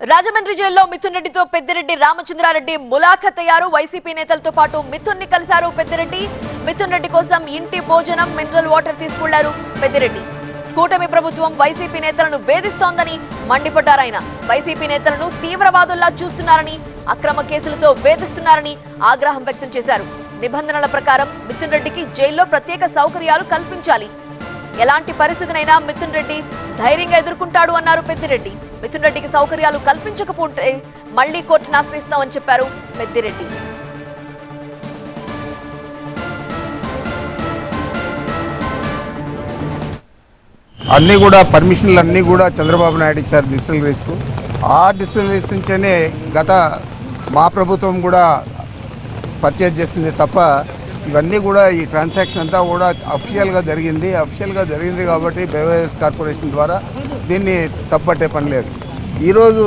రాజమండ్రి జైల్లో మిథున్ రెడ్డితో పెద్దిరెడ్డి రామచంద్రారెడ్డి ములాఖత్ అయ్యారు. వైసీపీ నేతలతో పాటు మిథున్ ని కలిశారు పెద్దిరెడ్డి. మిథున్ రెడ్డి కోసం ఇంటి భోజనం, మినరల్ వాటర్ తీసుకెళ్లారు పెద్దిరెడ్డి. కూటమి ప్రభుత్వం వైసీపీ నేతలను వేధిస్తోందని మండిపడ్డారాయన. వైసీపీ నేతలను తీవ్రవాదుల్లా చూస్తున్నారని, అక్రమ కేసులతో వేధిస్తున్నారని ఆగ్రహం వ్యక్తం చేశారు. నిబంధనల ప్రకారం మిథున్ రెడ్డికి జైల్లో ప్రత్యేక సౌకర్యాలు కల్పించాలి. ఎలాంటి పరిస్థితినైనా మిథున్ రెడ్డి ధైర్యంగా ఎదుర్కొంటాడు అన్నారు పెద్దిరెడ్డి. మిథున్ రెడ్డికి సౌకర్యాలు కల్పించకపోతే మళ్లీ కోర్టును ఆశ్రయిస్తామని చెప్పారు పెద్దిరెడ్డి. అన్నీ కూడా పర్మిషన్లు అన్నీ కూడా చంద్రబాబు నాయుడు ఇచ్చారు డిజిటల్ రేస్కు. ఆ డిజిటల్ రేస్ నుంచేనే గత మా ప్రభుత్వం కూడా పర్చేజ్ చేసింది తప్ప ఇవన్నీ కూడా ఈ ట్రాన్సాక్షన్ అంతా కూడా అఫీషియల్గా జరిగింది కాబట్టి బెవరేజెస్ కార్పొరేషన్ ద్వారా దీన్ని తప్పట్టే పని లేదు. ఈరోజు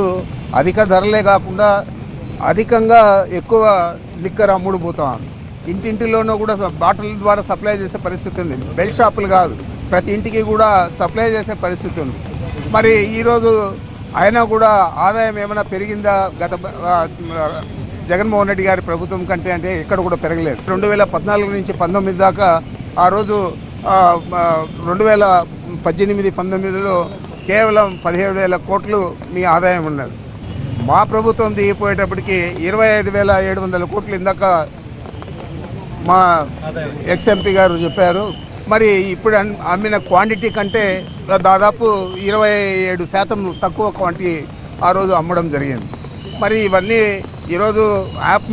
అధిక ధరలే కాకుండా అధికంగా ఎక్కువ లిక్కర్ అమ్ముడు పోతాం. ఇంటింటిలోనూ కూడా బాటిల్ ద్వారా సప్లై చేసే పరిస్థితి ఉంది. బెల్ట్ షాపులు కాదు, ప్రతి ఇంటికి కూడా సప్లై చేసే పరిస్థితి ఉంది. మరి ఈరోజు అయినా కూడా ఆదాయం ఏమైనా పెరిగిందా గత జగన్మోహన్ రెడ్డి గారి ప్రభుత్వం కంటే అంటే ఎక్కడ కూడా పెరగలేదు. 2014 నుంచి 19 దాకా ఆ రోజు 2018-19లో కేవలం 17,000 కోట్లు మీ ఆదాయం ఉన్నది. మా ప్రభుత్వం దిగిపోయేటప్పటికి 25,700 కోట్లు ఇందాక మా ఎక్స్ఎంపీ గారు చెప్పారు. మరి ఇప్పుడు అమ్మిన క్వాంటిటీ కంటే దాదాపు 27% తక్కువ క్వాంటిటీ ఆ రోజు అమ్మడం జరిగింది. మరి ఇవన్నీ ఈరోజు యాప్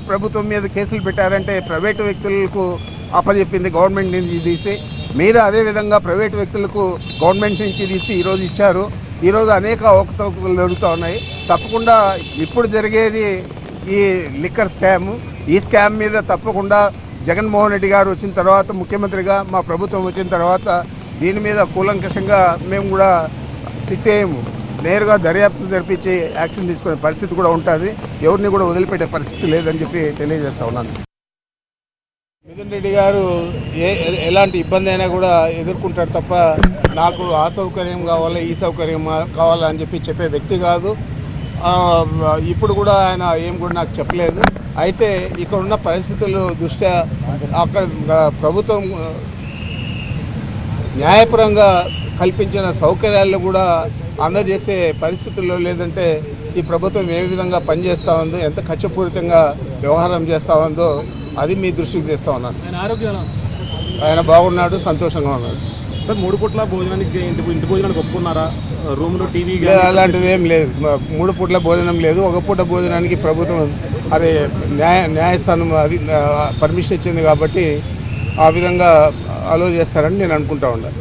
ప్రభుత్వం మీద కేసులు పెట్టారంటే ప్రైవేటు వ్యక్తులకు అప్పచెప్పింది గవర్నమెంట్ నుంచి తీసి, మీరు అదేవిధంగా ప్రైవేటు వ్యక్తులకు గవర్నమెంట్ నుంచి తీసి ఈరోజు ఇచ్చారు. ఈరోజు అనేక అవకతవకలు జరుగుతూ ఉన్నాయి. తప్పకుండా ఇప్పుడు జరిగేది ఈ లిక్కర్ స్కామ్. ఈ స్కామ్ మీద తప్పకుండా జగన్మోహన్ రెడ్డి గారు వచ్చిన తర్వాత, ముఖ్యమంత్రిగా మా ప్రభుత్వం వచ్చిన తర్వాత దీని మీద కూలంకషంగా మేము కూడా సిట్ అయ్యాము. నేరుగా దర్యాప్తు జరిపించి యాక్షన్ తీసుకునే పరిస్థితి కూడా ఉంటుంది. ఎవరిని కూడా వదిలిపెట్టే పరిస్థితి లేదని చెప్పి తెలియజేస్తా ఉన్నాను. మిథున్ రెడ్డి గారు ఎలాంటి ఇబ్బంది అయినా కూడా ఎదుర్కొంటారు తప్ప నాకు ఆ సౌకర్యం కావాలా, ఈ సౌకర్యం కావాలా అని చెప్పే వ్యక్తి కాదు. ఇప్పుడు కూడా ఆయన ఏం కూడా నాకు చెప్పలేదు. అయితే ఇక్కడ ఉన్న పరిస్థితుల దృష్ట్యా అక్కడ ప్రభుత్వం న్యాయపరంగా కల్పించిన సౌకర్యాలను కూడా అందజేసే పరిస్థితుల్లో లేదంటే ఈ ప్రభుత్వం ఏ విధంగా పనిచేస్తూ ఉందో, ఎంత కక్షపూరితంగా వ్యవహారం చేస్తూ ఉందో అది మీ దృష్టికి తెస్తూ ఉన్నాను. ఆయన బాగున్నాడు, సంతోషంగా ఉన్నాడు. 3 పూట్ల భోజనానికి ఇంటి భోజనానికి ఒప్పుకున్నారా? రూమ్లో టీవీ అలాంటిది ఏం లేదు. 3 పూట్ల భోజనం లేదు. ఒక పూట భోజనానికి ప్రభుత్వం అది న్యాయస్థానం అది పర్మిషన్ ఇచ్చింది కాబట్టి ఆ విధంగా అలో చేస్తారని నేను అనుకుంటా ఉన్నాను.